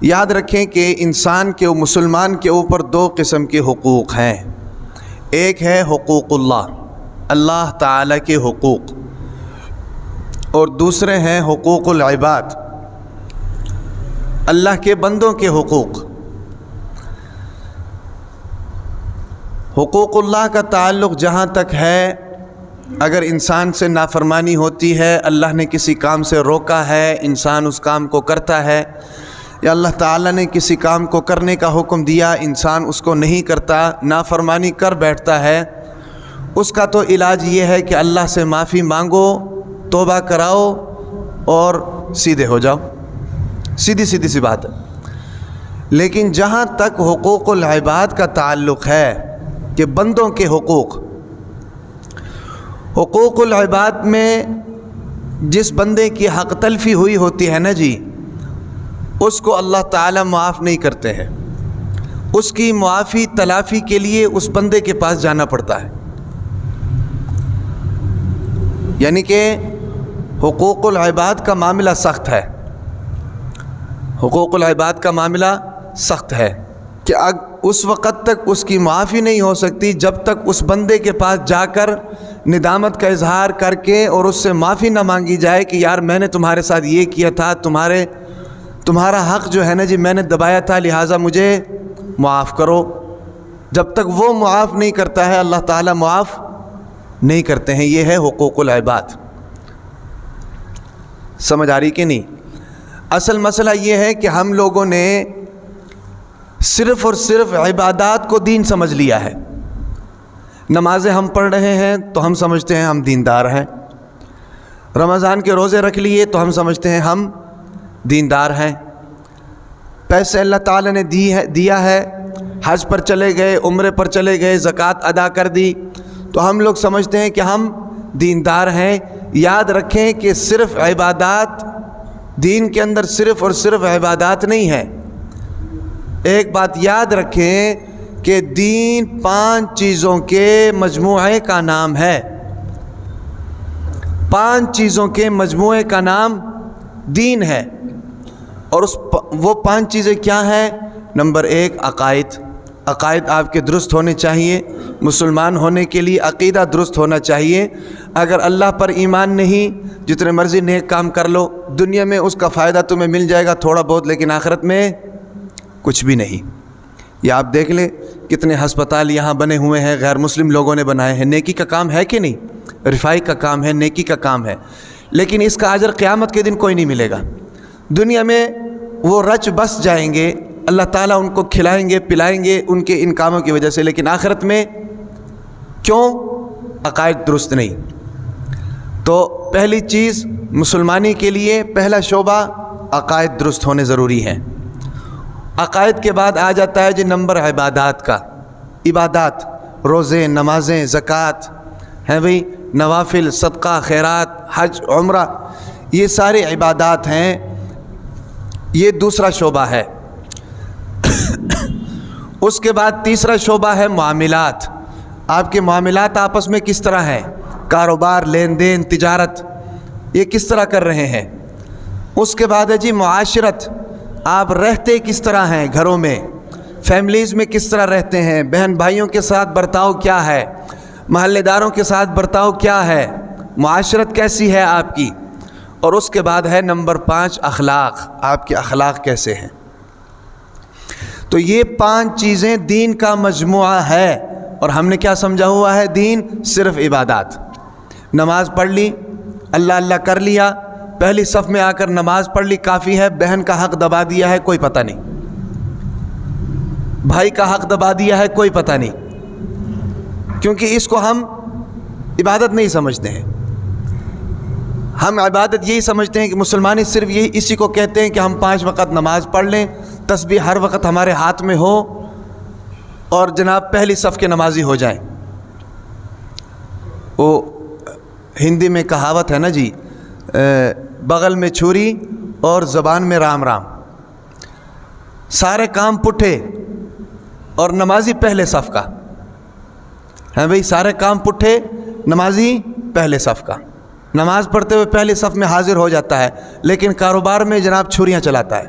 یاد رکھیں کہ انسان کے مسلمان کے اوپر دو قسم کے حقوق ہیں. ایک ہے حقوق اللہ تعالیٰ کے حقوق، اور دوسرے ہیں حقوق العباد، اللہ کے بندوں کے حقوق. حقوق اللہ کا تعلق جہاں تک ہے، اگر انسان سے نافرمانی ہوتی ہے، اللہ نے کسی کام سے روکا ہے، انسان اس کام کو کرتا ہے، یا اللہ تعالیٰ نے کسی کام کو کرنے کا حکم دیا، انسان اس کو نہیں کرتا، نافرمانی کر بیٹھتا ہے، اس کا تو علاج یہ ہے کہ اللہ سے معافی مانگو، توبہ کراؤ اور سیدھے ہو جاؤ. سیدھی سی بات ہے. لیکن جہاں تک حقوق العباد کا تعلق ہے کہ بندوں کے حقوق العباد میں جس بندے کی حق تلفی ہوئی ہوتی ہے نا جی، اس کو اللہ تعالیٰ معاف نہیں کرتے ہیں. اس کی معافی تلافی کے لیے اس بندے کے پاس جانا پڑتا ہے. یعنی کہ حقوق العباد کا معاملہ سخت ہے. حقوق العباد کا معاملہ سخت ہے کہ اس وقت تک اس کی معافی نہیں ہو سکتی جب تک اس بندے کے پاس جا کر ندامت کا اظہار کر کے اور اس سے معافی نہ مانگی جائے کہ یار میں نے تمہارے ساتھ یہ کیا تھا، تمہارا حق جو ہے نا جی میں نے دبایا تھا، لہٰذا مجھے معاف کرو. جب تک وہ معاف نہیں کرتا ہے اللہ تعالیٰ معاف نہیں کرتے ہیں. یہ ہے حقوق العباد. سمجھ آ رہی کہ نہیں؟ اصل مسئلہ یہ ہے کہ ہم لوگوں نے صرف اور صرف عبادات کو دین سمجھ لیا ہے. نمازیں ہم پڑھ رہے ہیں تو ہم سمجھتے ہیں ہم دیندار ہیں. رمضان کے روزے رکھ لیے تو ہم سمجھتے ہیں ہم دیندار ہیں. پیسے اللہ تعالیٰ نے دیا ہے، حج پر چلے گئے، عمرے پر چلے گئے، زکوٰۃ ادا کر دی تو ہم لوگ سمجھتے ہیں کہ ہم دیندار ہیں. یاد رکھیں کہ صرف عبادات، دین کے اندر صرف اور صرف عبادات نہیں ہے. ایک بات یاد رکھیں کہ دین 5 چیزوں کے مجموعے کا نام ہے. 5 چیزوں کے مجموعے کا نام دین ہے. اور وہ 5 چیزیں کیا ہیں؟ نمبر 1 عقائد آپ کے درست ہونے چاہیے. مسلمان ہونے کے لیے عقیدہ درست ہونا چاہیے. اگر اللہ پر ایمان نہیں، جتنے مرضی نیک کام کر لو، دنیا میں اس کا فائدہ تمہیں مل جائے گا تھوڑا بہت، لیکن آخرت میں کچھ بھی نہیں. یہ آپ دیکھ لیں کتنے ہسپتال یہاں بنے ہوئے ہیں، غیر مسلم لوگوں نے بنائے ہیں. نیکی کا کام ہے کہ نہیں؟ رفائی کا کام ہے، نیکی کا کام ہے. لیکن اس کا اجر قیامت کے دن کوئی نہیں ملے گا. دنیا میں وہ رچ بس جائیں گے، اللہ تعالیٰ ان کو کھلائیں گے پلائیں گے ان کے ان کاموں کی وجہ سے. لیکن آخرت میں کیوں؟ عقائد درست نہیں. تو پہلی چیز مسلمانی کے لیے پہلا شعبہ عقائد درست ہونے ضروری ہیں. عقائد کے بعد آ جاتا ہے جی نمبر عبادات کا. عبادات، روزے، نمازیں، زکوٰۃ ہیں بھئی، نوافل، صدقہ، خیرات، حج، عمرہ، یہ سارے عبادات ہیں. یہ دوسرا شعبہ ہے. اس کے بعد تیسرا شعبہ ہے معاملات. آپ کے معاملات آپس میں کس طرح ہیں؟ کاروبار، لین دین، تجارت، یہ کس طرح کر رہے ہیں. اس کے بعد ہے جی معاشرت. آپ رہتے کس طرح ہیں، گھروں میں، فیملیز میں کس طرح رہتے ہیں، بہن بھائیوں کے ساتھ برتاؤ کیا ہے، محلے داروں کے ساتھ برتاؤ کیا ہے، معاشرت کیسی ہے آپ کی. اور اس کے بعد ہے نمبر 5 اخلاق. آپ کے اخلاق کیسے ہیں. تو یہ 5 چیزیں دین کا مجموعہ ہے. اور ہم نے کیا سمجھا ہوا ہے دین؟ صرف عبادات. نماز پڑھ لی، اللہ اللہ کر لیا، پہلی صف میں آ کر نماز پڑھ لی کافی ہے. بہن کا حق دبا دیا ہے کوئی پتہ نہیں، بھائی کا حق دبا دیا ہے کوئی پتہ نہیں، کیونکہ اس کو ہم عبادت نہیں سمجھتے ہیں. ہم عبادت یہی سمجھتے ہیں کہ مسلمانی صرف اسی کو کہتے ہیں کہ ہم 5 وقت نماز پڑھ لیں، تسبیح ہر وقت ہمارے ہاتھ میں ہو اور جناب پہلی صف کے نمازی ہو جائیں. وہ ہندی میں کہاوت ہے نا جی، بغل میں چھری اور زبان میں رام رام. سارے کام پٹھے اور نمازی پہلے صف کا ہے بھئی. سارے کام پٹھے، نمازی پہلے صف کا. نماز پڑھتے ہوئے پہلے صف میں حاضر ہو جاتا ہے، لیکن کاروبار میں جناب چھریاں چلاتا ہے.